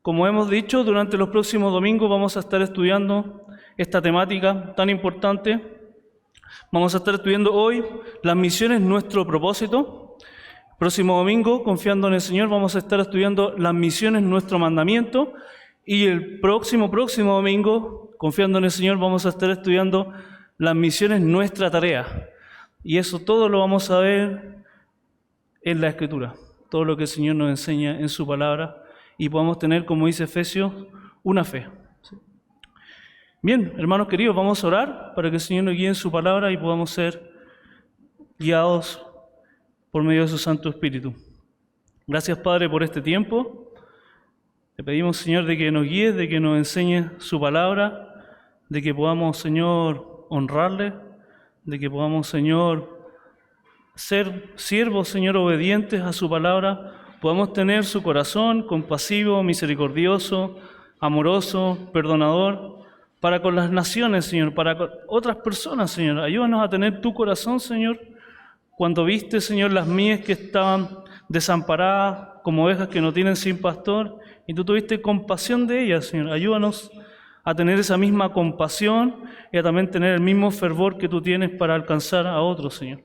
Como hemos dicho, durante los próximos domingos vamos a estar estudiando esta temática tan importante. Vamos a estar estudiando hoy las misiones, nuestro propósito. Próximo domingo, confiando en el Señor, vamos a estar estudiando las misiones, nuestro mandamiento. Y el próximo domingo, confiando en el Señor, vamos a estar estudiando las misiones, nuestra tarea. Y eso todo lo vamos a ver en la Escritura, todo lo que el Señor nos enseña en su palabra, y podamos tener, como dice Efesios, una fe. Bien, hermanos queridos, vamos a orar para que el Señor nos guíe en su palabra y podamos ser guiados por medio de su Santo Espíritu. Gracias, Padre, por este tiempo. Te pedimos, Señor, de que nos guíes, de que nos enseñes su palabra, de que podamos, Señor, honrarle, de que podamos, Señor, ser siervos, Señor, obedientes a su palabra, podamos tener su corazón compasivo, misericordioso, amoroso, perdonador, para con las naciones, Señor, para con otras personas, Señor. Ayúdanos a tener tu corazón, Señor, cuando viste, Señor, las mies que estaban desamparadas, como ovejas que no tienen sin pastor, y tú tuviste compasión de ellas, Señor. Ayúdanos a tener esa misma compasión y a también tener el mismo fervor que tú tienes para alcanzar a otros, Señor.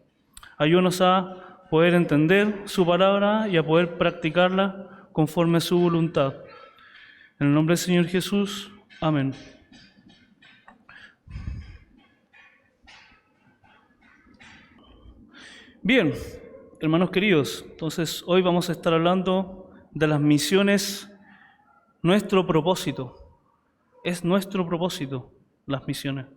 Ayúdanos a poder entender su palabra y a poder practicarla conforme a su voluntad. En el nombre del Señor Jesús, amén. Bien, hermanos queridos, entonces hoy vamos a estar hablando de las misiones, nuestro propósito. Es nuestro propósito, las misiones.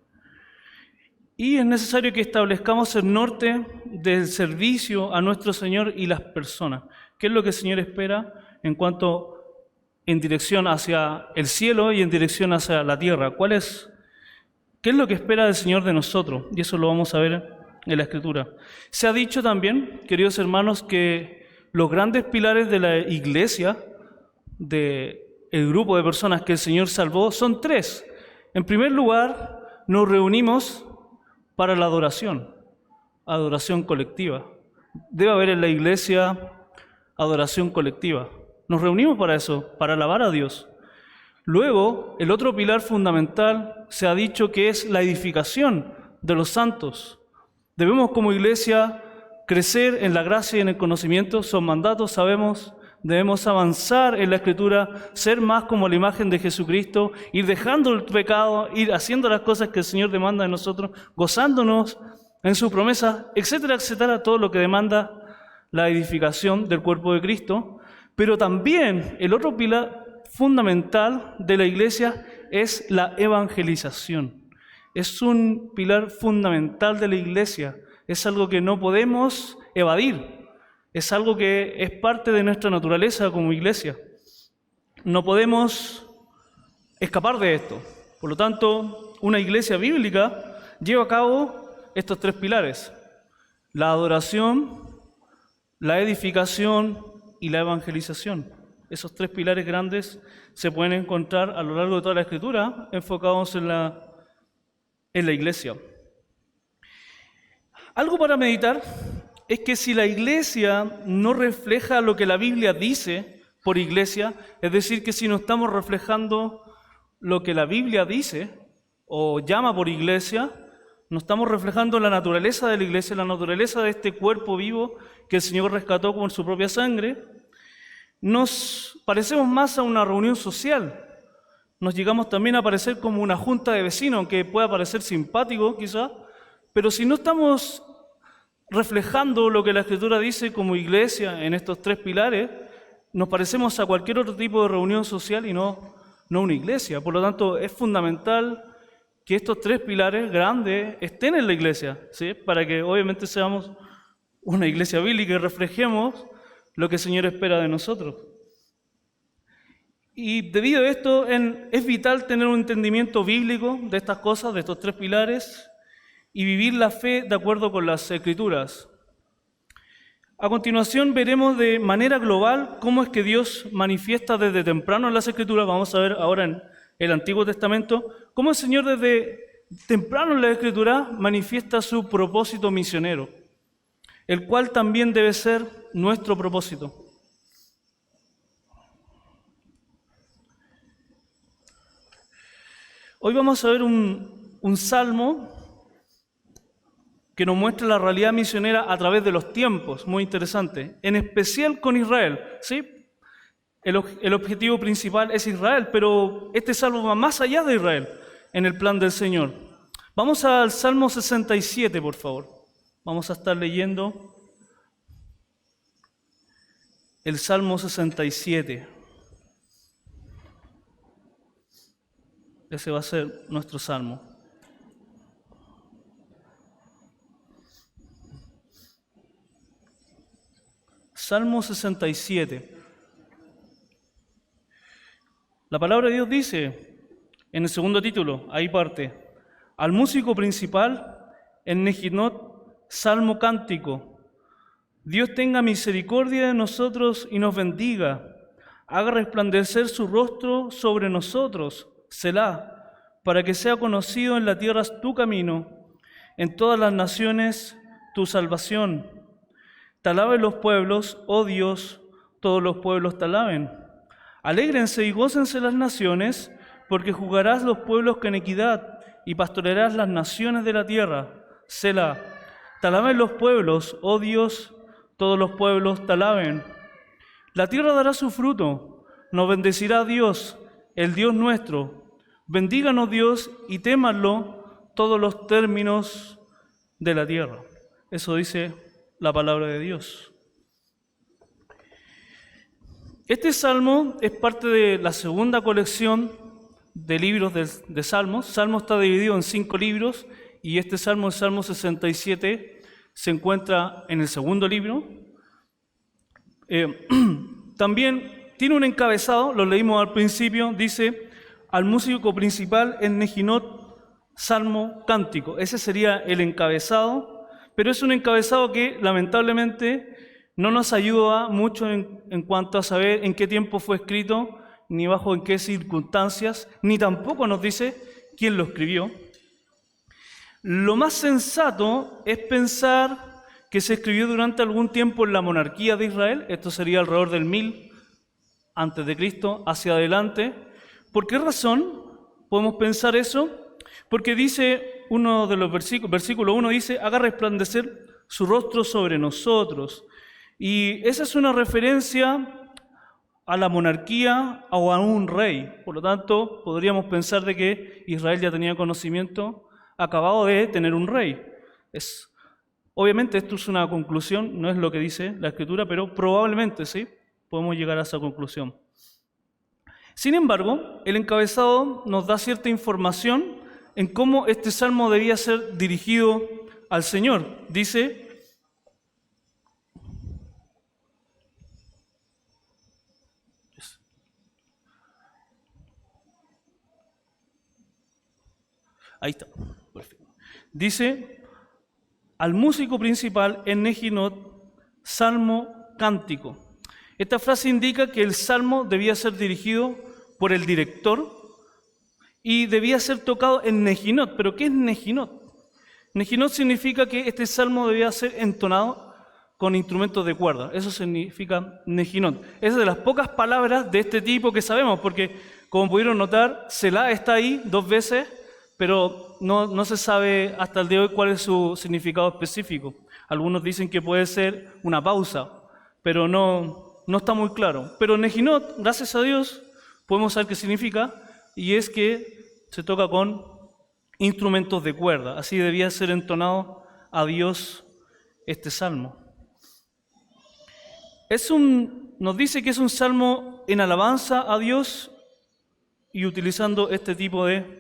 Y es necesario que establezcamos el norte del servicio a nuestro Señor y las personas. ¿Qué es lo que el Señor espera en dirección hacia el cielo y en dirección hacia la tierra? ¿Qué es lo que espera el Señor de nosotros? Y eso lo vamos a ver en la Escritura. Se ha dicho también, queridos hermanos, que los grandes pilares de la iglesia, del grupo de personas que el Señor salvó, son tres. En primer lugar, nos reunimos para la adoración colectiva. Debe haber en la iglesia adoración colectiva. Nos reunimos para eso, para alabar a Dios. Luego, el otro pilar fundamental se ha dicho que es la edificación de los santos. Debemos como iglesia crecer en la gracia y en el conocimiento, son mandatos, sabemos. Debemos avanzar en la Escritura, ser más como la imagen de Jesucristo, ir dejando el pecado, ir haciendo las cosas que el Señor demanda de nosotros, gozándonos en sus promesas, etcétera, etcétera, todo lo que demanda la edificación del cuerpo de Cristo. Pero también el otro pilar fundamental de la iglesia es la evangelización. Es un pilar fundamental de la iglesia, es algo que no podemos evadir. Es algo que es parte de nuestra naturaleza como iglesia. No podemos escapar de esto. Por lo tanto, una iglesia bíblica lleva a cabo estos tres pilares: la adoración, la edificación y la evangelización. Esos tres pilares grandes se pueden encontrar a lo largo de toda la Escritura, enfocados en la iglesia. Algo para meditar es que si la iglesia no refleja lo que la Biblia dice por iglesia, es decir, que si no estamos reflejando lo que la Biblia dice o llama por iglesia, no estamos reflejando la naturaleza de la iglesia, la naturaleza de este cuerpo vivo que el Señor rescató con su propia sangre, nos parecemos más a una reunión social. Nos llegamos también a parecer como una junta de vecinos, aunque pueda parecer simpático quizás, pero si no estamos reflejando lo que la Escritura dice como iglesia en estos tres pilares, nos parecemos a cualquier otro tipo de reunión social y no una iglesia. Por lo tanto, es fundamental que estos tres pilares grandes estén en la iglesia, ¿sí? Para que obviamente seamos una iglesia bíblica y reflejemos lo que el Señor espera de nosotros. Y debido a esto, es vital tener un entendimiento bíblico de estas cosas, de estos tres pilares, y vivir la fe de acuerdo con las Escrituras. A continuación veremos de manera global cómo es que Dios manifiesta desde temprano en las Escrituras. Vamos a ver ahora en el Antiguo Testamento cómo el Señor desde temprano en la Escritura manifiesta su propósito misionero, el cual también debe ser nuestro propósito. Hoy vamos a ver un salmo que nos muestra la realidad misionera a través de los tiempos, muy interesante, en especial con Israel, ¿sí? El objetivo principal es Israel, pero este salmo va más allá de Israel en el plan del Señor. Vamos al Salmo 67, por favor. Vamos a estar leyendo el Salmo 67. Ese va a ser nuestro salmo. Salmo 67. La palabra de Dios dice, en el segundo título, ahí parte, al músico principal, en Nejinot, salmo cántico. Dios tenga misericordia de nosotros y nos bendiga. Haga resplandecer su rostro sobre nosotros, Selah, para que sea conocido en la tierra tu camino, en todas las naciones tu salvación. Te alaben los pueblos, oh Dios, todos los pueblos te alaben. Alégrense y gócense las naciones, porque juzgarás los pueblos con equidad y pastorearás las naciones de la tierra. Selah. Te alaben los pueblos, oh Dios, todos los pueblos te alaben. La tierra dará su fruto, nos bendecirá Dios, el Dios nuestro. Bendíganos Dios y témanlo todos los términos de la tierra. Eso dice la palabra de Dios. Este salmo es parte de la segunda colección de libros de Salmos. Salmo está dividido en 5 libros y este salmo, el Salmo 67, se encuentra en el segundo libro. También tiene un encabezado, lo leímos al principio, dice, al músico principal en Nejinot, salmo cántico. Ese sería el encabezado, pero es un encabezado que lamentablemente no nos ayuda mucho en cuanto a saber en qué tiempo fue escrito, ni bajo en qué circunstancias, ni tampoco nos dice quién lo escribió. Lo más sensato es pensar que se escribió durante algún tiempo en la monarquía de Israel, esto sería alrededor del 1000 antes de Cristo hacia adelante. ¿Por qué razón podemos pensar eso? Porque dice uno de los versículo 1 dice, haga resplandecer su rostro sobre nosotros. Y esa es una referencia a la monarquía o a un rey. Por lo tanto, podríamos pensar de que Israel ya tenía conocimiento acabado de tener un rey. Obviamente esto es una conclusión, no es lo que dice la Escritura, pero probablemente sí, podemos llegar a esa conclusión. Sin embargo, el encabezado nos da cierta información en cómo este salmo debía ser dirigido al Señor. Dice, ahí está, perfecto. Dice, al músico principal en Nejinot, salmo cántico. Esta frase indica que el salmo debía ser dirigido por el director y debía ser tocado en Nejinot. ¿Pero qué es Nejinot? Nejinot significa que este salmo debía ser entonado con instrumentos de cuerda. Eso significa Nejinot. Es de las pocas palabras de este tipo que sabemos, porque como pudieron notar, Selah está ahí 2 veces, pero no se sabe hasta el día de hoy cuál es su significado específico. Algunos dicen que puede ser una pausa, pero no está muy claro. Pero Nejinot, gracias a Dios, podemos saber qué significa, y es que se toca con instrumentos de cuerda. Así debía ser entonado a Dios este salmo. Nos dice que es un salmo en alabanza a Dios y utilizando este tipo de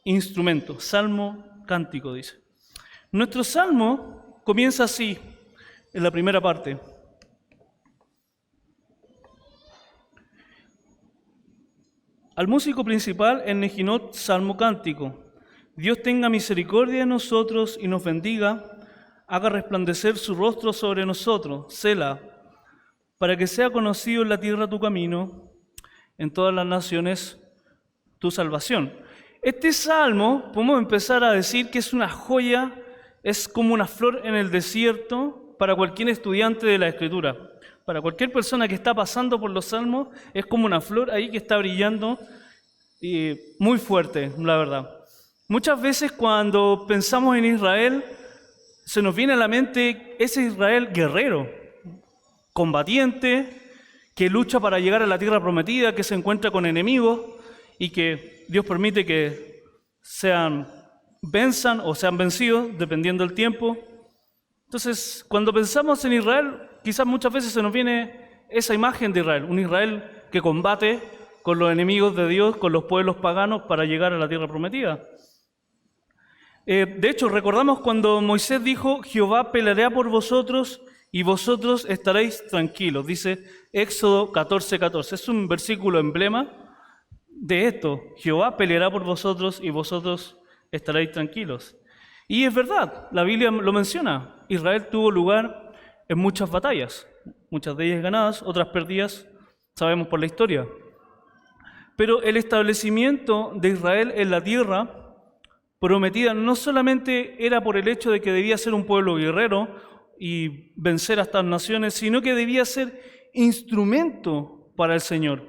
instrumento, salmo cántico, dice. Nuestro salmo comienza así, en la primera parte. Al músico principal en Nejinot, salmo cántico. Dios tenga misericordia de nosotros y nos bendiga, haga resplandecer su rostro sobre nosotros, Selah, para que sea conocido en la tierra tu camino, en todas las naciones tu salvación. Este salmo, podemos empezar a decir que es una joya, es como una flor en el desierto para cualquier estudiante de la Escritura. Para cualquier persona que está pasando por los salmos, es como una flor ahí que está brillando y muy fuerte, la verdad. Muchas veces cuando pensamos en Israel, se nos viene a la mente ese Israel guerrero, combatiente, que lucha para llegar a la tierra prometida, que se encuentra con enemigos y que Dios permite que venzan o sean vencidos, dependiendo del tiempo. Entonces, cuando pensamos en Israel, quizás muchas veces se nos viene esa imagen de Israel, un Israel que combate con los enemigos de Dios, con los pueblos paganos para llegar a la tierra prometida. De hecho, recordamos cuando Moisés dijo, Jehová peleará por vosotros y vosotros estaréis tranquilos. Dice Éxodo 14:14. Es un versículo emblema de esto. Jehová peleará por vosotros y vosotros estaréis tranquilos. Y es verdad, la Biblia lo menciona. Israel tuvo lugar en muchas batallas, muchas de ellas ganadas, otras perdidas, sabemos por la historia. Pero el establecimiento de Israel en la tierra prometida no solamente era por el hecho de que debía ser un pueblo guerrero y vencer a estas naciones, sino que debía ser instrumento para el Señor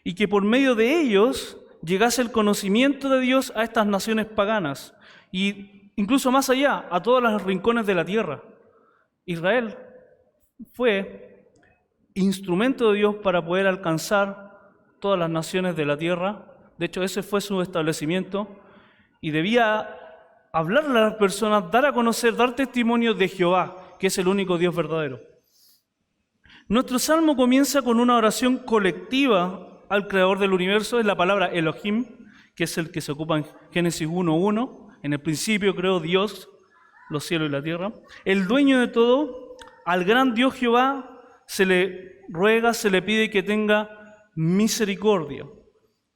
y que por medio de ellos llegase el conocimiento de Dios a estas naciones paganas y incluso más allá, a todos los rincones de la tierra. Israel fue instrumento de Dios para poder alcanzar todas las naciones de la tierra. De hecho, ese fue su establecimiento. Y debía hablarle a las personas, dar a conocer, dar testimonio de Jehová, que es el único Dios verdadero. Nuestro salmo comienza con una oración colectiva al Creador del universo, es la palabra Elohim, que es el que se ocupa en Génesis 1:1. En el principio creó Dios los cielos y la tierra. El dueño de todo, al gran Dios Jehová, se le ruega, se le pide que tenga misericordia.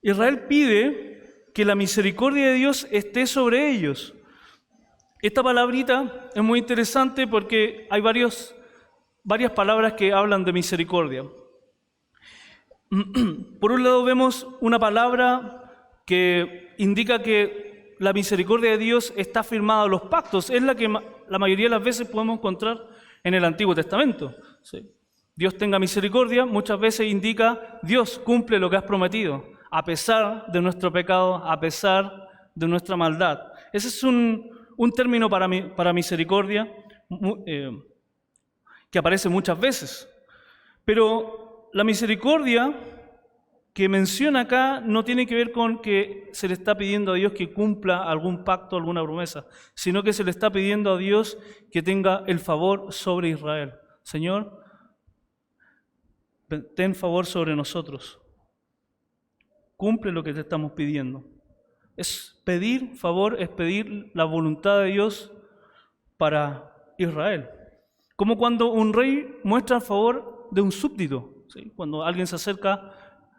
Israel pide que la misericordia de Dios esté sobre ellos. Esta palabrita es muy interesante porque hay varias palabras que hablan de misericordia. Por un lado vemos una palabra que indica que la misericordia de Dios está firmada en los pactos. Es la que la mayoría de las veces podemos encontrar en el Antiguo Testamento. ¿Sí? Dios tenga misericordia, muchas veces indica Dios cumple lo que has prometido, a pesar de nuestro pecado, a pesar de nuestra maldad. Ese es un término para misericordia que aparece muchas veces. Pero la misericordia que menciona acá no tiene que ver con que se le está pidiendo a Dios que cumpla algún pacto, alguna promesa, sino que se le está pidiendo a Dios que tenga el favor sobre Israel. Señor, ten favor sobre nosotros. Cumple lo que te estamos pidiendo. Es pedir favor, es pedir la voluntad de Dios para Israel. Como cuando un rey muestra el favor de un súbdito. ¿Sí? Cuando alguien se acercaba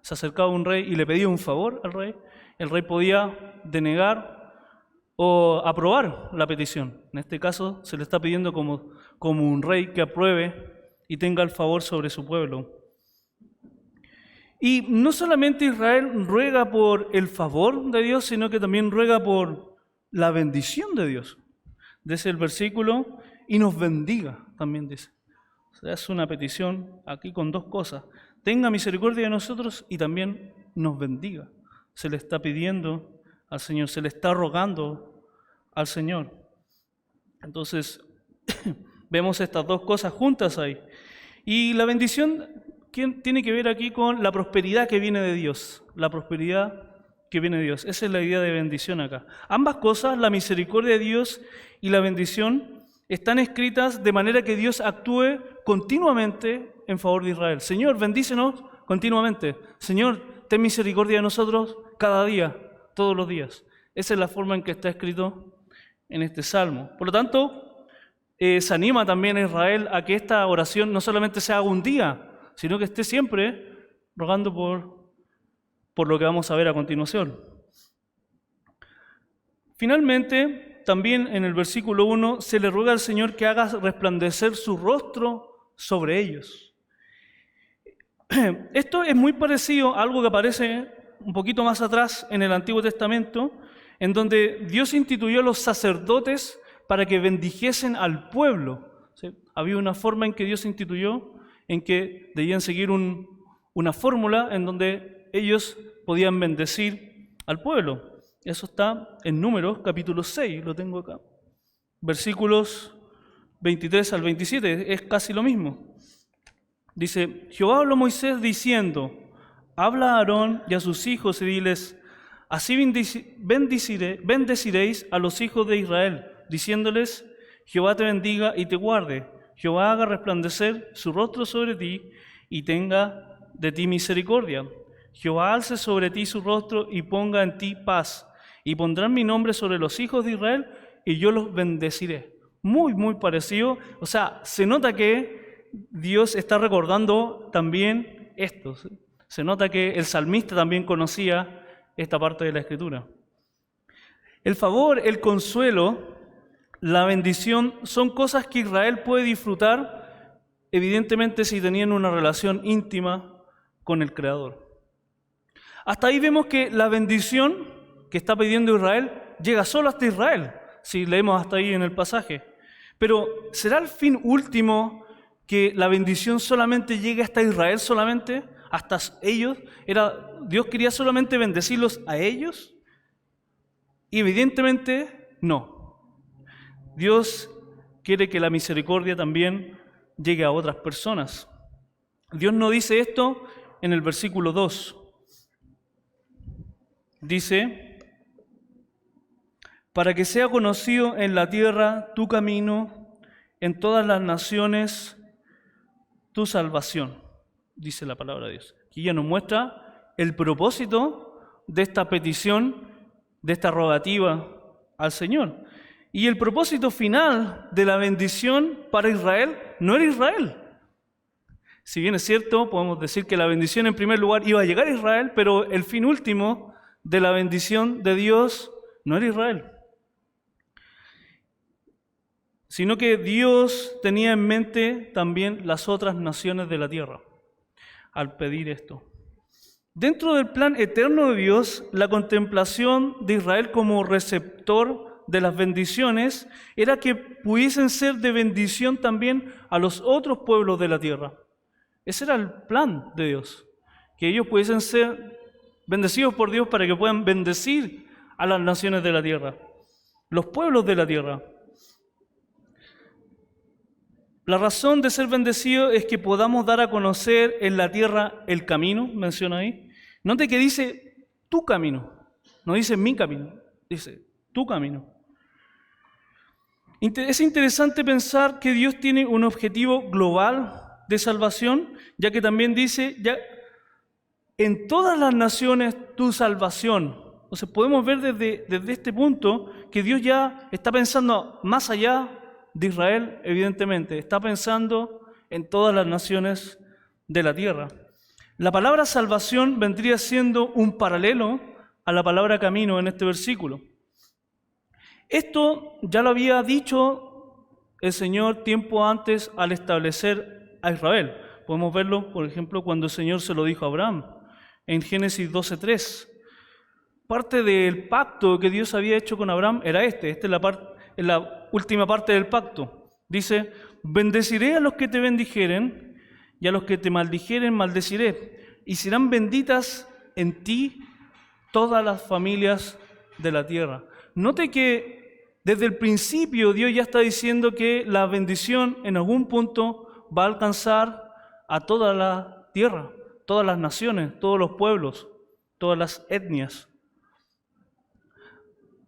a un rey y le pedía un favor al rey, el rey podía denegar o aprobar la petición. En este caso se le está pidiendo como un rey que apruebe y tenga el favor sobre su pueblo. Y no solamente Israel ruega por el favor de Dios, sino que también ruega por la bendición de Dios. Dice el versículo, y nos bendiga, también dice. O sea, es una petición aquí con dos cosas. Tenga misericordia de nosotros y también nos bendiga. Se le está pidiendo al Señor, se le está rogando al Señor. Entonces, vemos estas dos cosas juntas ahí. Y la bendición tiene que ver aquí con la prosperidad que viene de Dios. La prosperidad que viene de Dios. Esa es la idea de bendición acá. Ambas cosas, la misericordia de Dios y la bendición, están escritas de manera que Dios actúe continuamente en favor de Israel. Señor, bendícenos continuamente. Señor, ten misericordia de nosotros cada día, todos los días. Esa es la forma en que está escrito en este salmo. Por lo tanto, se anima también a Israel a que esta oración no solamente se haga un día, sino que esté siempre rogando por lo que vamos a ver a continuación. Finalmente, también en el versículo 1, se le ruega al Señor que haga resplandecer su rostro sobre ellos. Esto es muy parecido a algo que aparece un poquito más atrás en el Antiguo Testamento, en donde Dios instituyó a los sacerdotes para que bendijesen al pueblo. ¿Sí? Había una forma en que Dios instituyó, en que debían seguir una fórmula en donde ellos podían bendecir al pueblo. Eso está en Números, capítulo 6, lo tengo acá. Versículos 23 al 27, es casi lo mismo. Dice, Jehová habló a Moisés diciendo, habla a Aarón y a sus hijos y diles, así bendeciréis a los hijos de Israel, diciéndoles, Jehová te bendiga y te guarde, Jehová haga resplandecer su rostro sobre ti y tenga de ti misericordia. Jehová alce sobre ti su rostro y ponga en ti paz, y pondrán mi nombre sobre los hijos de Israel y yo los bendeciré. Muy, muy parecido. O sea, se nota que Dios está recordando también esto. Se nota que el salmista también conocía esta parte de la Escritura. El favor, el consuelo, la bendición son cosas que Israel puede disfrutar, evidentemente si tenían una relación íntima con el Creador. Hasta ahí vemos que la bendición que está pidiendo Israel llega solo hasta Israel, si leemos hasta ahí en el pasaje. Pero ¿será el fin último que la bendición solamente llegue hasta Israel solamente? ¿Hasta ellos? ¿Dios quería solamente bendecirlos a ellos? Y evidentemente no. Dios quiere que la misericordia también llegue a otras personas. Dios no dice esto en el versículo 2. Dice, para que sea conocido en la tierra tu camino, en todas las naciones tu salvación, dice la palabra de Dios. Aquí ya nos muestra el propósito de esta petición, de esta rogativa al Señor. Y el propósito final de la bendición para Israel no era Israel. Si bien es cierto, podemos decir que la bendición en primer lugar iba a llegar a Israel, pero el fin último de la bendición de Dios no era Israel, sino que Dios tenía en mente también las otras naciones de la tierra al pedir esto. Dentro del plan eterno de Dios, la contemplación de Israel como receptor de las bendiciones era que pudiesen ser de bendición también a los otros pueblos de la tierra. Ese era el plan de Dios, que ellos pudiesen ser bendecidos por Dios para que puedan bendecir a las naciones de la tierra, los pueblos de la tierra. La razón de ser bendecidos es que podamos dar a conocer en la tierra el camino, menciona ahí. Note que dice tu camino, no dice mi camino, dice tu camino. Es interesante pensar que Dios tiene un objetivo global de salvación, ya que también dice, ya en todas las naciones tu salvación. O sea, podemos ver desde este punto que Dios ya está pensando más allá de Israel, evidentemente. Está pensando en todas las naciones de la tierra. La palabra salvación vendría siendo un paralelo a la palabra camino en este versículo. Esto ya lo había dicho el Señor tiempo antes al establecer a Israel. Podemos verlo, por ejemplo, cuando el Señor se lo dijo a Abraham. En Génesis 12:3, parte del pacto que Dios había hecho con Abraham era esta es la última parte del pacto. Dice, bendeciré a los que te bendijeren y a los que te maldijeren maldeciré, y serán benditas en ti todas las familias de la tierra. Note que desde el principio Dios ya está diciendo que la bendición en algún punto va a alcanzar a toda la tierra, todas las naciones, todos los pueblos, todas las etnias.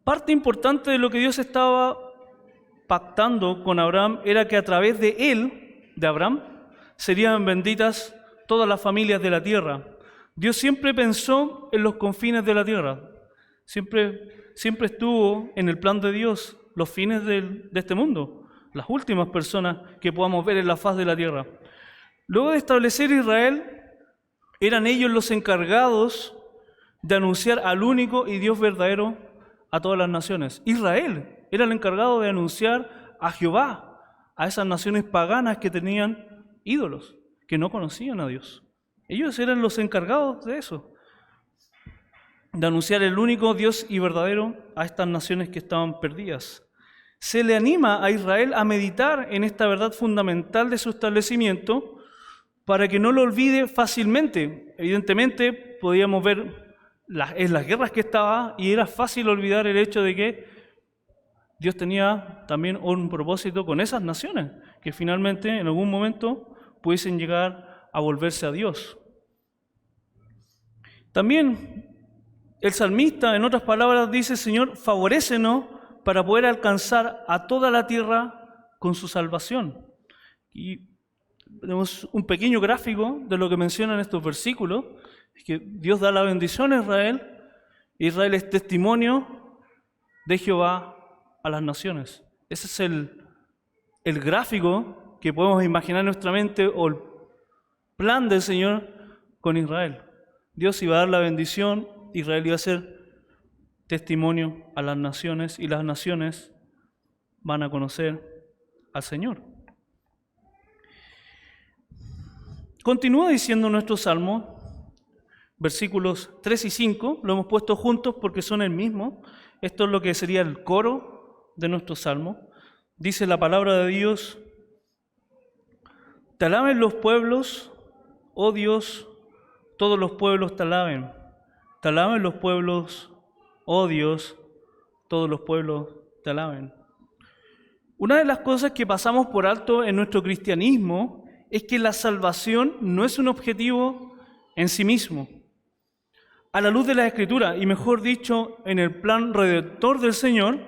Parte importante de lo que Dios estaba pactando con Abraham era que a través de él, de Abraham, serían benditas todas las familias de la tierra. Dios siempre pensó en los confines de la tierra. Siempre estuvo en el plan de Dios los fines de este mundo, las últimas personas que podamos ver en la faz de la tierra. Luego de establecer Israel, eran ellos los encargados de anunciar al único y Dios verdadero a todas las naciones. Israel era el encargado de anunciar a Jehová, a esas naciones paganas que tenían ídolos, que no conocían a Dios. Ellos eran los encargados de eso, de anunciar el único Dios y verdadero a estas naciones que estaban perdidas. Se le anima a Israel a meditar en esta verdad fundamental de su establecimiento para que no lo olvide fácilmente. Evidentemente, podíamos ver en las guerras que estaba, y era fácil olvidar el hecho de que Dios tenía también un propósito con esas naciones, que finalmente en algún momento pudiesen llegar a volverse a Dios. También el salmista, en otras palabras, dice: Señor, favorécenos para poder alcanzar a toda la tierra con su salvación. Y tenemos un pequeño gráfico de lo que mencionan estos versículos, es que Dios da la bendición a Israel, e Israel es testimonio de Jehová a las naciones. Ese es el gráfico que podemos imaginar en nuestra mente, o el plan del Señor con Israel. Dios iba a dar la bendición, Israel iba a ser testimonio a las naciones, y las naciones van a conocer al Señor. Continúa diciendo nuestro Salmo, versículos 3 y 5, lo hemos puesto juntos porque son el mismo. Esto es lo que sería el coro de nuestro Salmo. Dice la palabra de Dios: Te alaben los pueblos, oh Dios, todos los pueblos te alaben. Te alaben los pueblos, oh Dios, todos los pueblos te alaben. Una de las cosas que pasamos por alto en nuestro cristianismo es que la salvación no es un objetivo en sí mismo. A la luz de la Escritura, y mejor dicho, en el plan redentor del Señor,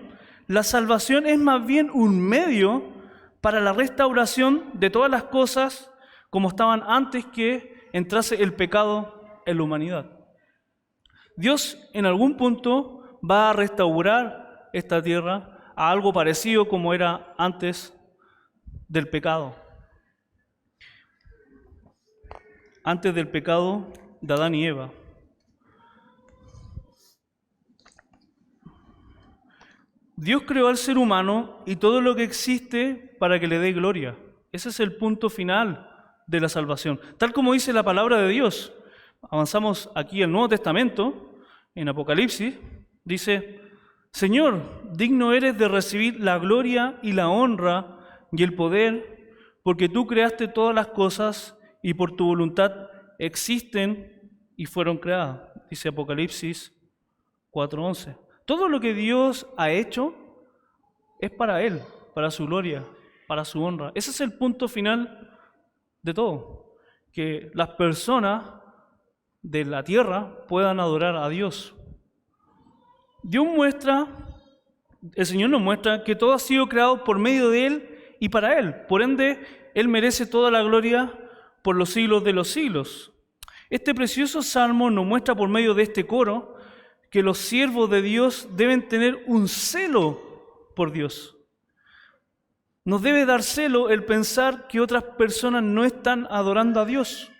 la salvación es más bien un medio para la restauración de todas las cosas como estaban antes que entrase el pecado en la humanidad. Dios en algún punto va a restaurar esta tierra a algo parecido como era antes del pecado. Antes del pecado de Adán y Eva. Dios creó al ser humano y todo lo que existe para que le dé gloria. Ese es el punto final de la salvación. Tal como dice la palabra de Dios. Avanzamos aquí al Nuevo Testamento, en Apocalipsis, dice: Señor, digno eres de recibir la gloria y la honra y el poder, porque tú creaste todas las cosas y por tu voluntad existen y fueron creadas. Dice Apocalipsis 4:11. Todo lo que Dios ha hecho es para Él, para su gloria, para su honra. Ese es el punto final de todo, que las personas de la tierra puedan adorar a Dios. El Señor nos muestra que todo ha sido creado por medio de Él y para Él. Por ende, Él merece toda la gloria por los siglos de los siglos. Este precioso salmo nos muestra por medio de este coro que los siervos de Dios deben tener un celo por Dios. Nos debe dar celo el pensar que otras personas no están adorando a Dios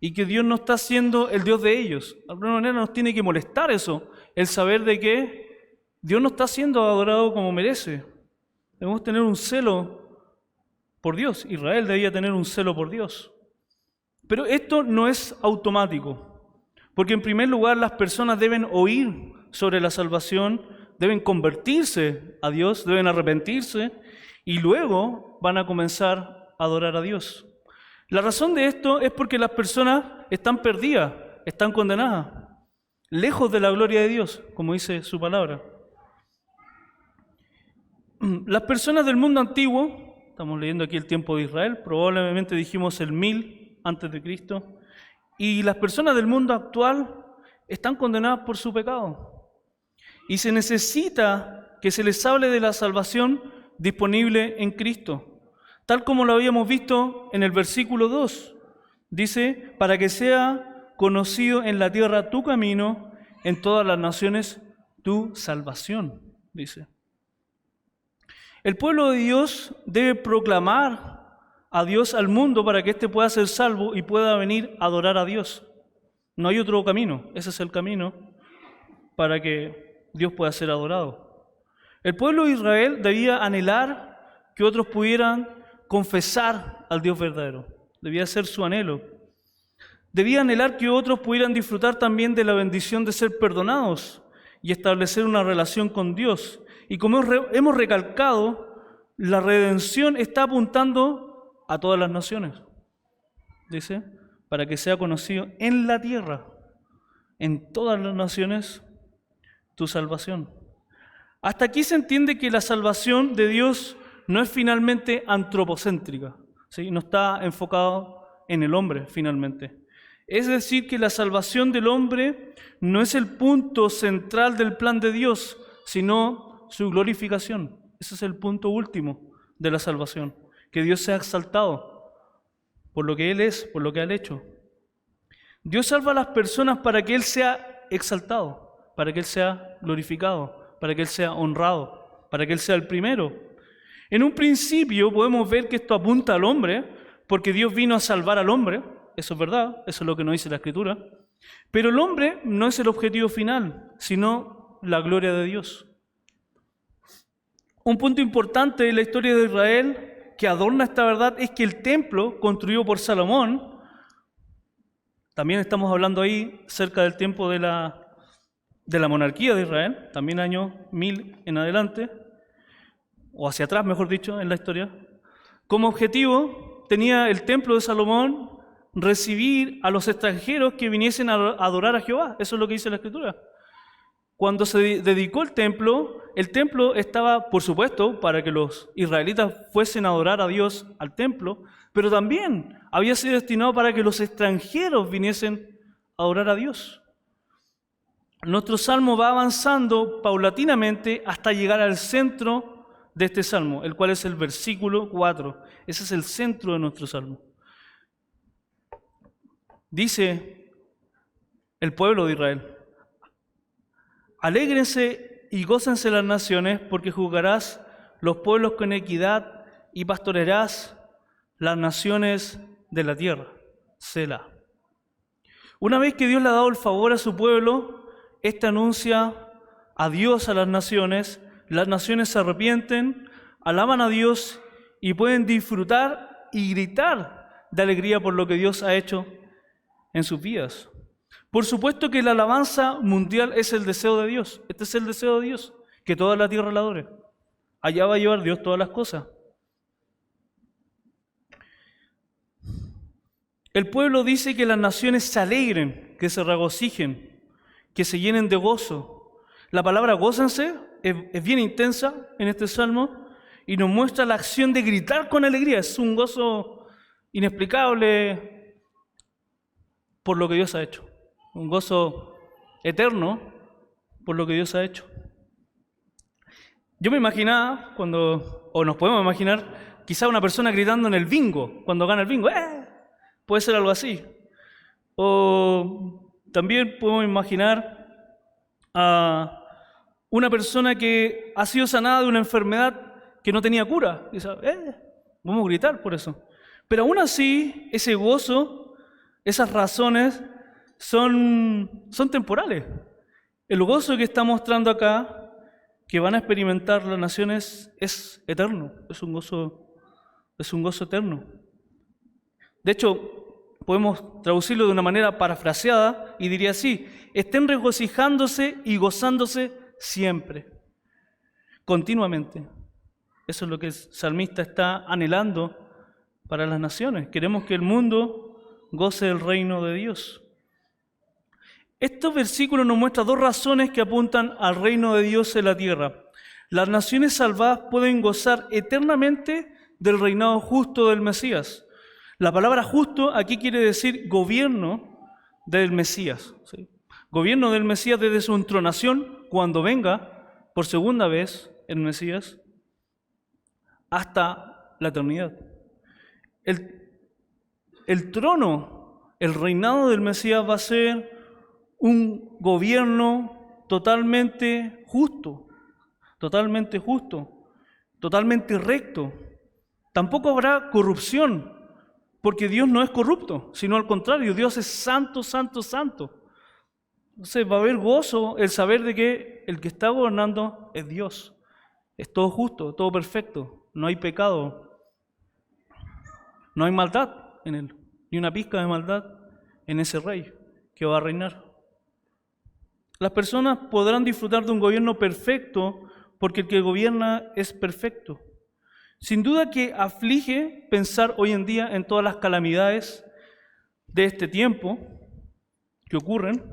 y que Dios no está siendo el Dios de ellos. De alguna manera nos tiene que molestar eso, el saber de que Dios no está siendo adorado como merece. Debemos tener un celo por Dios. Israel debía tener un celo por Dios. Pero esto no es automático. Porque en primer lugar las personas deben oír sobre la salvación, deben convertirse a Dios, deben arrepentirse y luego van a comenzar a adorar a Dios. La razón de esto es porque las personas están perdidas, están condenadas, lejos de la gloria de Dios, como dice su palabra. Las personas del mundo antiguo, estamos leyendo aquí el tiempo de Israel, probablemente dijimos el 1000 antes de Cristo, y las personas del mundo actual están condenadas por su pecado. Y se necesita que se les hable de la salvación disponible en Cristo. Tal como lo habíamos visto en el versículo 2. Dice: para que sea conocido en la tierra tu camino, en todas las naciones tu salvación. Dice. El pueblo de Dios debe proclamar a Dios al mundo para que éste pueda ser salvo y pueda venir a adorar a Dios. No hay otro camino, ese es el camino para que Dios pueda ser adorado. El pueblo de Israel debía anhelar que otros pudieran confesar al Dios verdadero, debía ser su anhelo. Debía anhelar que otros pudieran disfrutar también de la bendición de ser perdonados y establecer una relación con Dios. Y como hemos recalcado, la redención está apuntando a todas las naciones, dice, para que sea conocido en la tierra en todas las naciones tu salvación. Hasta aquí se entiende que la salvación de Dios no es finalmente antropocéntrica, ¿sí? No está enfocado en el hombre finalmente. Es decir, que la salvación del hombre no es el punto central del plan de Dios, sino su glorificación. Ese es el punto último de la salvación, que Dios sea exaltado por lo que Él es, por lo que ha hecho. Dios salva a las personas para que Él sea exaltado, para que Él sea glorificado, para que Él sea honrado, para que Él sea el primero. En un principio podemos ver que esto apunta al hombre, porque Dios vino a salvar al hombre, eso es verdad, eso es lo que nos dice la Escritura, pero el hombre no es el objetivo final, sino la gloria de Dios. Un punto importante en la historia de Israel que adorna esta verdad es que el templo construido por Salomón, también estamos hablando ahí cerca del tiempo de la monarquía de Israel, también año 1000 en adelante, o hacia atrás, mejor dicho, en la historia. Como objetivo tenía el templo de Salomón recibir a los extranjeros que viniesen a adorar a Jehová. Eso es lo que dice la Escritura. Cuando se dedicó el templo estaba, por supuesto, para que los israelitas fuesen a adorar a Dios al templo, pero también había sido destinado para que los extranjeros viniesen a adorar a Dios. Nuestro salmo va avanzando paulatinamente hasta llegar al centro de este salmo, el cual es el versículo 4. Ese es el centro de nuestro salmo. Dice el pueblo de Israel: alégrense y gócense las naciones, porque juzgarás los pueblos con equidad y pastorearás las naciones de la tierra. Selah. Una vez que Dios le ha dado el favor a su pueblo, éste anuncia a Dios a las naciones se arrepienten, alaban a Dios y pueden disfrutar y gritar de alegría por lo que Dios ha hecho en sus vidas. Por supuesto que la alabanza mundial es el deseo de Dios. Este es el deseo de Dios, que toda la tierra la adore. Allá va a llevar Dios todas las cosas. El pueblo dice que las naciones se alegren, que se regocijen, que se llenen de gozo. La palabra gócense es bien intensa en este salmo y nos muestra la acción de gritar con alegría. Es un gozo inexplicable por lo que Dios ha hecho. Un gozo eterno por lo que Dios ha hecho. Yo me imaginaba o nos podemos imaginar, quizá una persona gritando en el bingo, cuando gana el bingo, puede ser algo así. O también podemos imaginar a una persona que ha sido sanada de una enfermedad que no tenía cura. Y dice, vamos a gritar por eso. Pero aún así, ese gozo, esas razones son temporales. El gozo que está mostrando acá, que van a experimentar las naciones, es eterno, es un gozo eterno. De hecho, podemos traducirlo de una manera parafraseada y diría así: estén regocijándose y gozándose siempre, continuamente. Eso es lo que el salmista está anhelando para las naciones. Queremos que el mundo goce del reino de Dios. Estos versículos nos muestran dos razones que apuntan al reino de Dios en la tierra. Las naciones salvadas pueden gozar eternamente del reinado justo del Mesías. La palabra justo aquí quiere decir gobierno del Mesías, ¿sí? Gobierno del Mesías desde su entronación, cuando venga por segunda vez el Mesías, hasta la eternidad. El trono, el reinado del Mesías va a ser un gobierno totalmente justo, totalmente recto. Tampoco habrá corrupción, porque Dios no es corrupto, sino al contrario, Dios es santo, santo, santo. Entonces va a haber gozo el saber de que el que está gobernando es Dios. Es todo justo, todo perfecto, no hay pecado, no hay maldad en él, ni una pizca de maldad en ese rey que va a reinar. Las personas podrán disfrutar de un gobierno perfecto porque el que gobierna es perfecto. Sin duda que aflige pensar hoy en día en todas las calamidades de este tiempo que ocurren,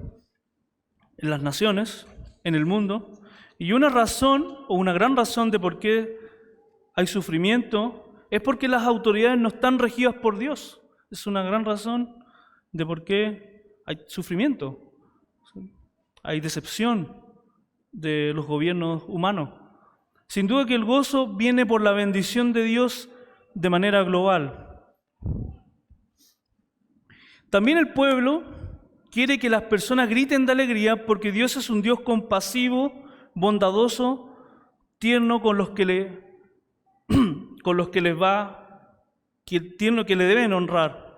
en las naciones, en el mundo, y una razón o una gran razón de por qué hay sufrimiento es porque las autoridades no están regidas por Dios. Es una gran razón de por qué hay sufrimiento, hay decepción de los gobiernos humanos. Sin duda que el gozo viene por la bendición de Dios de manera global. También el pueblo quiere que las personas griten de alegría porque Dios es un Dios compasivo, bondadoso, tierno con los que le tierno que le deben honrar.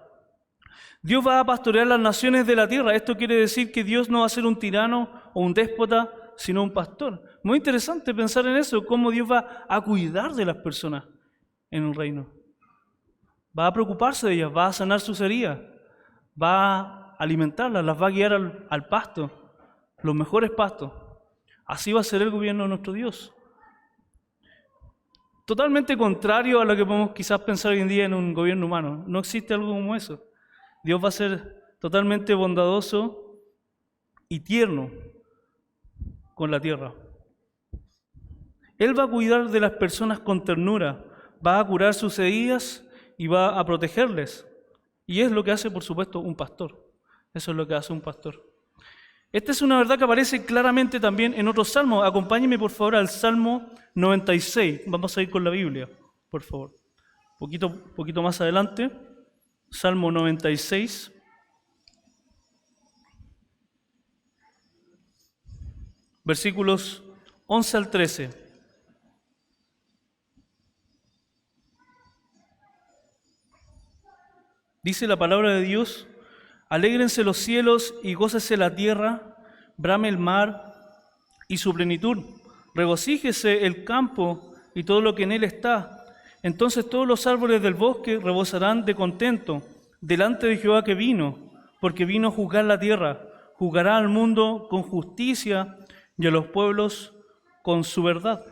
Dios va a pastorear las naciones de la tierra. Esto quiere decir que Dios no va a ser un tirano o un déspota, sino un pastor. Muy interesante pensar en eso, cómo Dios va a cuidar de las personas en el reino. Va a preocuparse de ellas, va a sanar sus heridas, va a alimentarlas, las va a guiar al pasto, los mejores pastos. Así va a ser el gobierno de nuestro Dios. Totalmente contrario a lo que podemos quizás pensar hoy en día en un gobierno humano. No existe algo como eso. Dios va a ser totalmente bondadoso y tierno con la tierra. Él va a cuidar de las personas con ternura, va a curar sus heridas y va a protegerles. Y es lo que hace, por supuesto, un pastor. Eso es lo que hace un pastor. Esta es una verdad que aparece claramente también en otros salmos. Acompáñenme, por favor, al Salmo 96. Vamos a ir con la Biblia, por favor. Poquito más adelante. Salmo 96. Versículos 11 al 13. Dice la palabra de Dios: alégrense los cielos y gócese la tierra, brame el mar y su plenitud, regocíjese el campo y todo lo que en él está. Entonces todos los árboles del bosque rebosarán de contento delante de Jehová que vino, porque vino a juzgar la tierra, juzgará al mundo con justicia y a los pueblos con su verdad.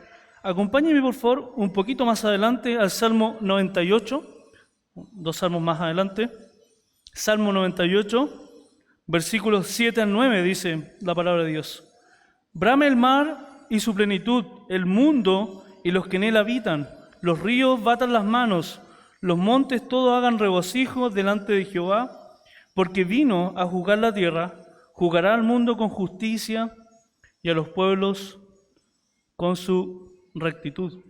Acompáñenme, por favor, un poquito más adelante al Salmo 98, 2 salmos más adelante. Salmo 98, versículos 7 al 9, dice la palabra de Dios: brame el mar y su plenitud, el mundo y los que en él habitan, los ríos batan las manos, los montes todos hagan regocijo delante de Jehová, porque vino a juzgar la tierra, juzgará al mundo con justicia y a los pueblos con su rectitud.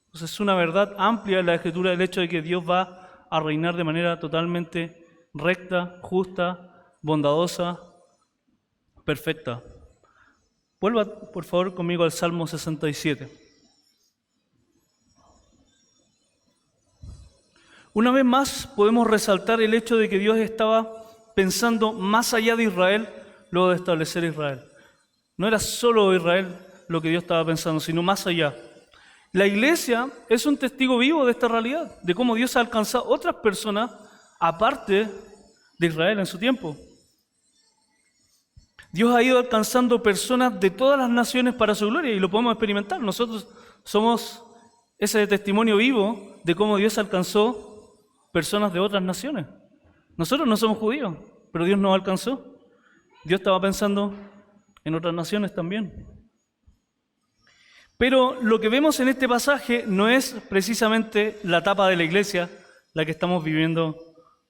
Entonces es una verdad amplia en la Escritura el hecho de que Dios va a reinar de manera totalmente recta, justa, bondadosa, perfecta. Vuelva, por favor, conmigo al Salmo 67. Una vez más podemos resaltar el hecho de que Dios estaba pensando más allá de Israel luego de establecer Israel. No era solo Israel lo que Dios estaba pensando, sino más allá. La iglesia es un testigo vivo de esta realidad, de cómo Dios ha alcanzado a otras personas aparte de Israel en su tiempo. Dios ha ido alcanzando personas de todas las naciones para su gloria y lo podemos experimentar. Nosotros somos ese testimonio vivo de cómo Dios alcanzó personas de otras naciones. Nosotros no somos judíos, pero Dios nos alcanzó. Dios estaba pensando en otras naciones también. Pero lo que vemos en este pasaje no es precisamente la etapa de la iglesia la que estamos viviendo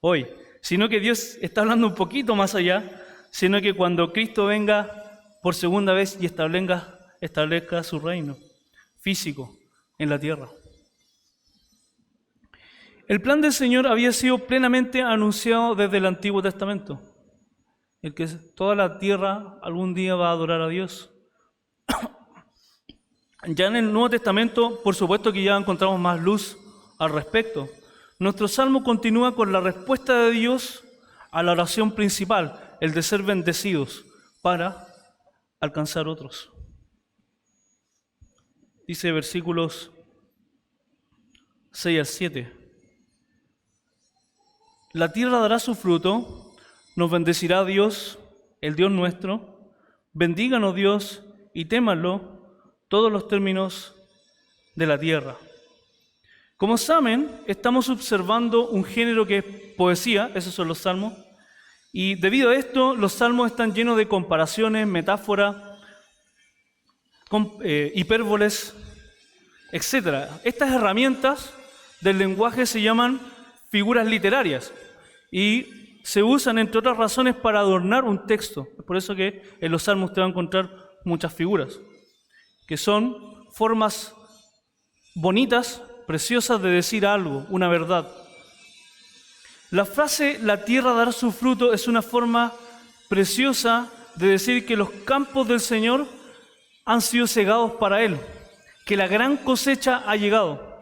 hoy, sino que Dios está hablando un poquito más allá, sino que cuando Cristo venga por segunda vez y establezca su reino físico en la tierra. El plan del Señor había sido plenamente anunciado desde el Antiguo Testamento, el que toda la tierra algún día va a adorar a Dios. Ya en el Nuevo Testamento, por supuesto que ya encontramos más luz al respecto. Nuestro salmo continúa con la respuesta de Dios a la oración principal, el de ser bendecidos para alcanzar otros. Dice versículos 6 al 7. La tierra dará su fruto, nos bendecirá Dios, el Dios nuestro. Bendíganos Dios y témanlo todos los términos de la tierra. Como saben, estamos observando un género que es poesía, esos son los salmos, Y debido a esto, los salmos están llenos de comparaciones, metáforas, hipérboles, etc. Estas herramientas del lenguaje se llaman figuras literarias y se usan, entre otras razones, para adornar un texto. Es por eso que en los salmos te van a encontrar muchas figuras, que son formas bonitas, preciosas de decir algo, una verdad. La frase "la tierra dará su fruto" es una forma preciosa de decir que los campos del Señor han sido cegados para Él, que la gran cosecha ha llegado.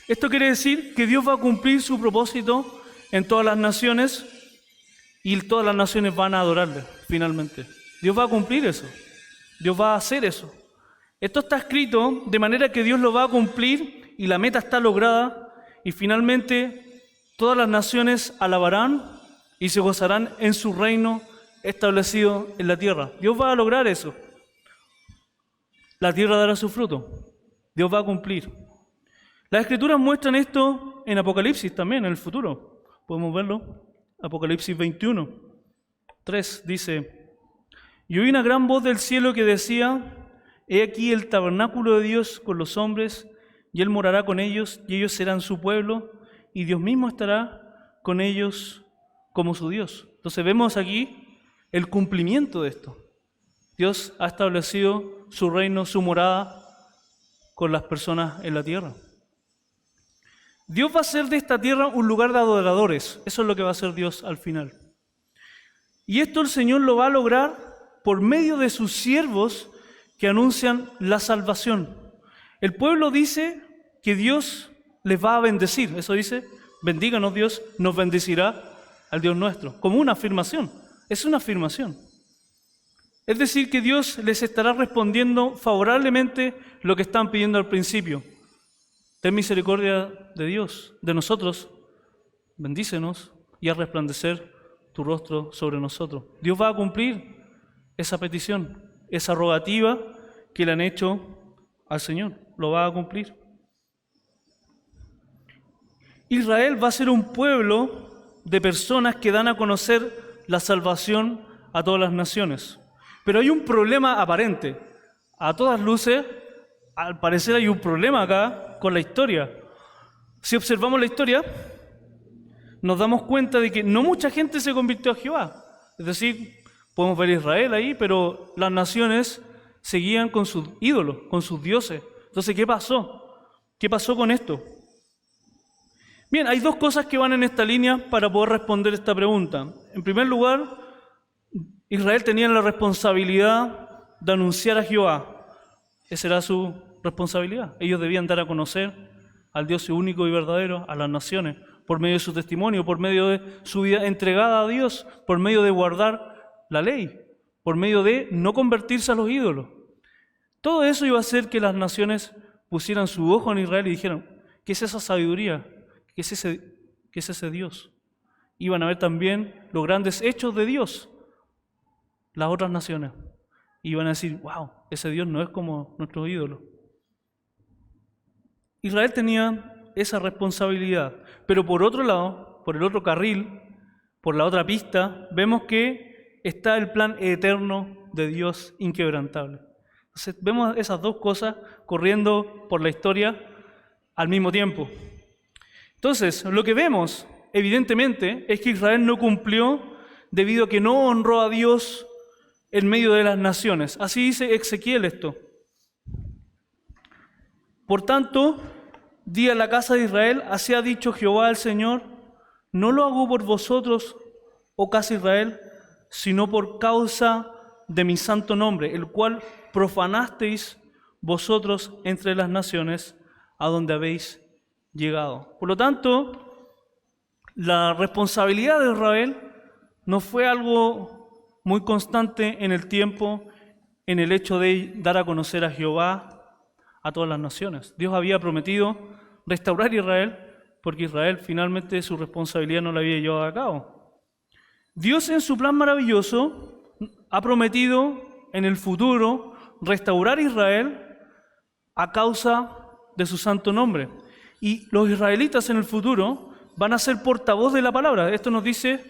Esto quiere decir que Dios va a cumplir su propósito en todas las naciones y todas las naciones van a adorarle, finalmente. Dios va a cumplir eso. Dios va a hacer eso. Esto está escrito de manera que Dios lo va a cumplir y la meta está lograda y finalmente todas las naciones alabarán y se gozarán en su reino establecido en la tierra. Dios va a lograr eso. La tierra dará su fruto. Dios va a cumplir. Las Escrituras muestran esto en Apocalipsis también, en el futuro. Podemos verlo. Apocalipsis 21, 3 dice: "Y oí una gran voz del cielo que decía: He aquí el tabernáculo de Dios con los hombres, y Él morará con ellos, y ellos serán su pueblo, y Dios mismo estará con ellos como su Dios". Entonces vemos aquí el cumplimiento de esto. Dios ha establecido su reino, su morada con las personas en la tierra. Dios va a hacer de esta tierra un lugar de adoradores. Eso es lo que va a hacer Dios al final. Y esto el Señor lo va a lograr por medio de sus siervos que anuncian la salvación. El pueblo dice que Dios les va a bendecir. Eso dice: "Bendíganos Dios, nos bendecirá al Dios nuestro", como una afirmación. Es una afirmación. Es decir, que Dios les estará respondiendo favorablemente lo que están pidiendo al principio. Ten misericordia de Dios, de nosotros, bendícenos y haz resplandecer tu rostro sobre nosotros. Dios va a cumplir esa petición, esa rogativa que le han hecho al Señor, lo va a cumplir. Israel va a ser un pueblo de personas que dan a conocer la salvación a todas las naciones. Pero hay un problema aparente. A todas luces, al parecer hay un problema acá con la historia. Si observamos la historia, nos damos cuenta de que no mucha gente se convirtió a Jehová. Es decir, podemos ver a Israel ahí, pero las naciones seguían con sus ídolos, con sus dioses. Entonces, ¿qué pasó? ¿Qué pasó con esto? Bien, hay dos cosas que van en esta línea para poder responder esta pregunta. En primer lugar, Israel tenía la responsabilidad de anunciar a Jehová. Esa era su responsabilidad. Ellos debían dar a conocer al Dios único y verdadero a las naciones, por medio de su testimonio, por medio de su vida entregada a Dios, por medio de guardar la ley, por medio de no convertirse a los ídolos. Todo eso iba a hacer que las naciones pusieran su ojo en Israel y dijeran: ¿qué es esa sabiduría? ¿Qué es ese Dios? Iban a ver también los grandes hechos de Dios, las otras naciones. Iban a decir: wow, ese Dios no es como nuestros ídolos. Israel tenía esa responsabilidad, pero por otro lado, por el otro carril, por la otra pista, vemos que está el plan eterno de Dios inquebrantable. Entonces vemos esas dos cosas corriendo por la historia al mismo tiempo. Entonces, lo que vemos, evidentemente, es que Israel no cumplió debido a que no honró a Dios en medio de las naciones. Así dice Ezequiel esto. Por tanto, di a la casa de Israel: así ha dicho Jehová el Señor, no lo hago por vosotros, oh casa de Israel, sino por causa de mi santo nombre, el cual profanasteis vosotros entre las naciones a donde habéis llegado. Por lo tanto, la responsabilidad de Israel no fue algo muy constante en el tiempo, en el hecho de dar a conocer a Jehová a todas las naciones. Dios había prometido restaurar Israel, porque Israel finalmente su responsabilidad no la había llevado a cabo. Dios, en su plan maravilloso, ha prometido en el futuro restaurar Israel a causa de su santo nombre. Y los israelitas en el futuro van a ser portavoz de la palabra. Esto nos dice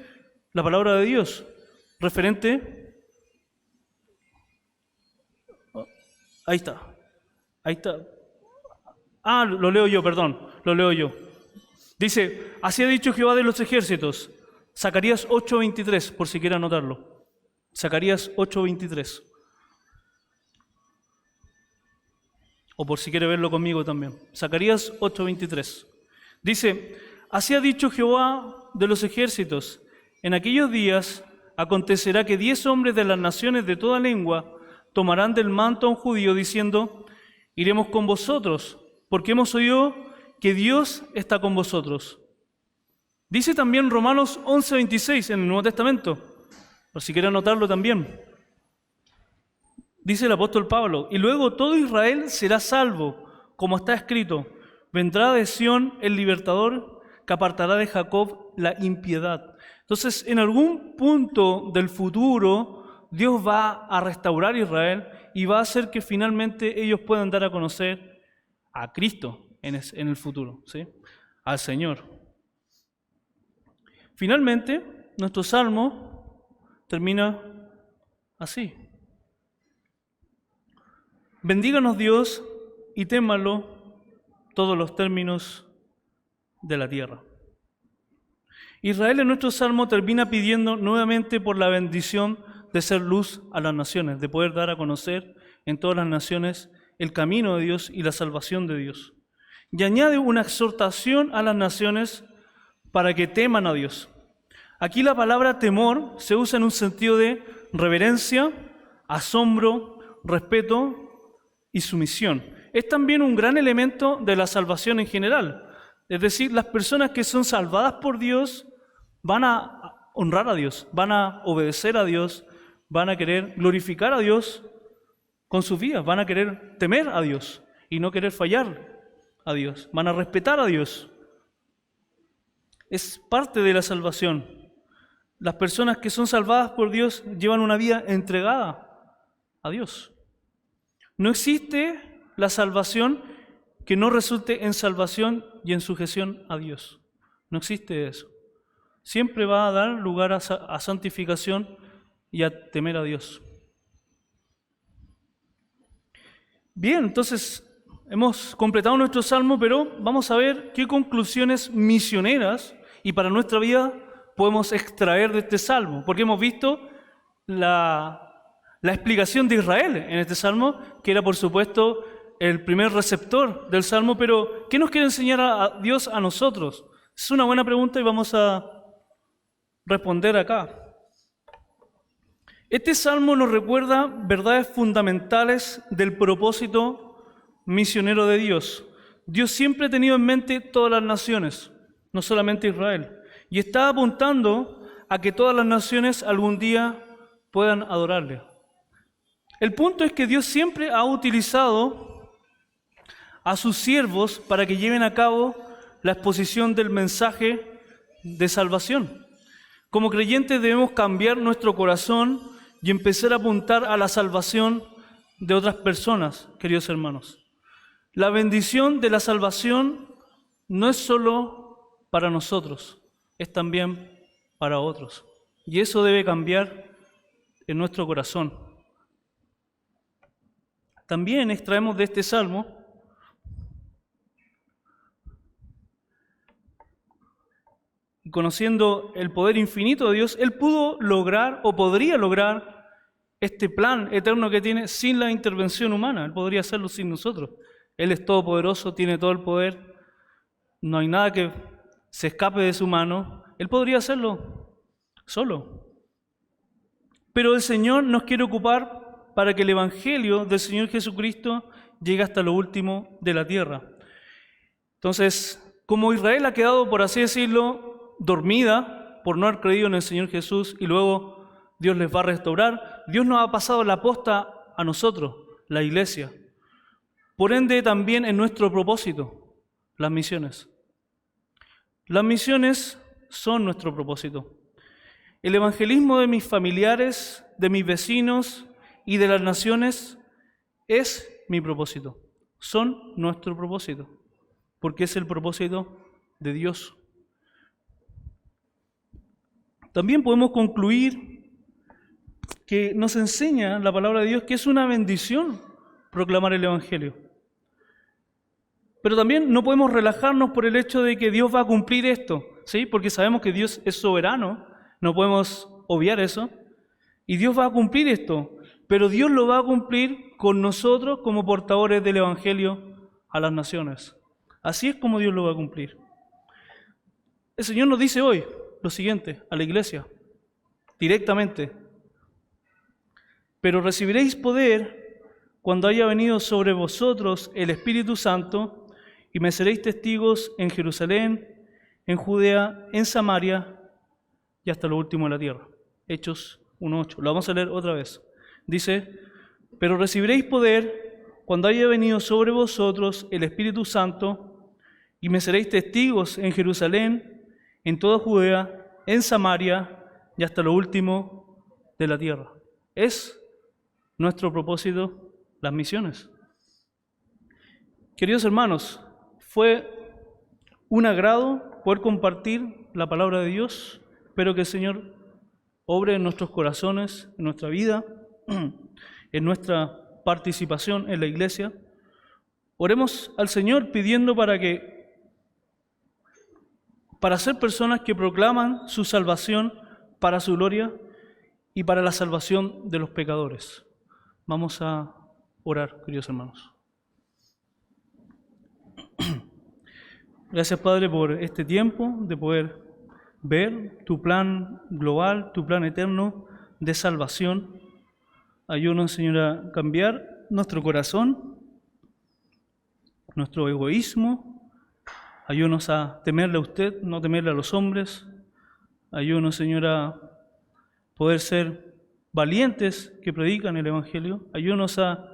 la palabra de Dios, referente... Ahí está. Ah, lo leo yo, perdón, lo leo yo. Dice, así ha dicho Jehová de los ejércitos, Zacarías 8:23, por si quiere anotarlo. Zacarías 8:23. O por si quiere verlo conmigo también. Zacarías 8:23. Dice, así ha dicho Jehová de los ejércitos, en aquellos días acontecerá que 10 hombres de las naciones de toda lengua tomarán del manto a un judío diciendo, iremos con vosotros, porque hemos oído que Dios está con vosotros. Dice también Romanos 11:26 en el Nuevo Testamento, por si quiere anotarlo también. Dice el apóstol Pablo, y luego todo Israel será salvo, como está escrito, vendrá de Sión el libertador, que apartará de Jacob la impiedad. Entonces, en algún punto del futuro, Dios va a restaurar a Israel y va a hacer que finalmente ellos puedan dar a conocer a Cristo en el futuro, ¿sí? Al Señor. Finalmente, nuestro salmo termina así. Bendíganos Dios y témalo todos los términos de la tierra. Israel en nuestro salmo termina pidiendo nuevamente por la bendición de ser luz a las naciones, de poder dar a conocer en todas las naciones el camino de Dios y la salvación de Dios. Y añade una exhortación a las naciones para que teman a Dios. Aquí la palabra temor se usa en un sentido de reverencia, asombro, respeto y sumisión. Es también un gran elemento de la salvación en general. Es decir, las personas que son salvadas por Dios van a honrar a Dios, van a obedecer a Dios, van a querer glorificar a Dios con sus vidas, van a querer temer a Dios y no querer fallar a Dios, van a respetar a Dios. Es parte de la salvación. Las personas que son salvadas por Dios llevan una vida entregada a Dios. No existe la salvación que no resulte en salvación y en sujeción a Dios. No existe eso. Siempre va a dar lugar a santificación y a temer a Dios. Bien, entonces hemos completado nuestro salmo, pero vamos a ver qué conclusiones misioneras y para nuestra vida podemos extraer de este salmo, porque hemos visto la explicación de Israel en este salmo, que era por supuesto el primer receptor del salmo, pero ¿qué nos quiere enseñar a Dios a nosotros? Es una buena pregunta y vamos a responder acá. Este salmo nos recuerda verdades fundamentales del propósito misionero de Dios. Dios siempre ha tenido en mente todas las naciones, no solamente Israel, y está apuntando a que todas las naciones algún día puedan adorarle. El punto es que Dios siempre ha utilizado a sus siervos para que lleven a cabo la exposición del mensaje de salvación. Como creyentes debemos cambiar nuestro corazón y empezar a apuntar a la salvación de otras personas, queridos hermanos. La bendición de la salvación no es solo para nosotros, es también para otros. Y eso debe cambiar en nuestro corazón. También extraemos de este salmo conociendo el poder infinito de Dios, Él pudo lograr o podría lograr este plan eterno que tiene sin la intervención humana. Él podría hacerlo sin nosotros. Él es todopoderoso, tiene todo el poder, no hay nada que se escape de su mano. Él podría hacerlo solo. Pero el Señor nos quiere ocupar para que el Evangelio del Señor Jesucristo llegue hasta lo último de la tierra. Entonces, como Israel ha quedado, por así decirlo, dormida por no haber creído en el Señor Jesús y luego Dios les va a restaurar, Dios nos ha pasado la posta a nosotros, la iglesia. Por ende, también en nuestro propósito, las misiones. Las misiones son nuestro propósito. El evangelismo de mis familiares, de mis vecinos y de las naciones es mi propósito. Son nuestro propósito, porque es el propósito de Dios. También podemos concluir que nos enseña la palabra de Dios que es una bendición proclamar el Evangelio. Pero también no podemos relajarnos por el hecho de que Dios va a cumplir esto, ¿sí? Porque sabemos que Dios es soberano, no podemos obviar eso, y Dios va a cumplir esto, pero Dios lo va a cumplir con nosotros como portadores del Evangelio a las naciones. Así es como Dios lo va a cumplir. El Señor nos dice hoy lo siguiente a la iglesia, directamente: pero recibiréis poder cuando haya venido sobre vosotros el Espíritu Santo, y me seréis testigos en Jerusalén, en Judea, en Samaria y hasta lo último de la tierra. Hechos 1:8. Lo vamos a leer otra vez. Dice: pero recibiréis poder cuando haya venido sobre vosotros el Espíritu Santo, y me seréis testigos en Jerusalén, en toda Judea, en Samaria y hasta lo último de la tierra. Es nuestro propósito las misiones. Queridos hermanos, fue un agrado poder compartir la palabra de Dios. Espero que el Señor obre en nuestros corazones, en nuestra vida, en nuestra participación en la iglesia. Oremos al Señor pidiendo para ser personas que proclaman su salvación para su gloria y para la salvación de los pecadores. Vamos a orar, queridos hermanos. Gracias, Padre, por este tiempo de poder ver tu plan global, tu plan eterno de salvación. Ayúdanos, Señor, a cambiar nuestro corazón, nuestro egoísmo. Ayúdanos a temerle a usted, no temerle a los hombres. Ayúdanos, Señor, a poder ser valientes que predican el Evangelio. Ayúdanos a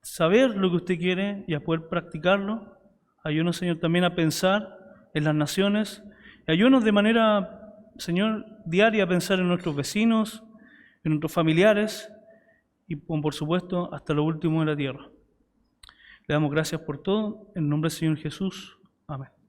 saber lo que usted quiere y a poder practicarlo. Ayúdanos, Señor, también a pensar en las naciones. Ayúdanos de manera, Señor, diaria a pensar en nuestros vecinos, en nuestros familiares y, por supuesto, hasta lo último de la tierra. Le damos gracias por todo. En el nombre del Señor Jesús. Amén.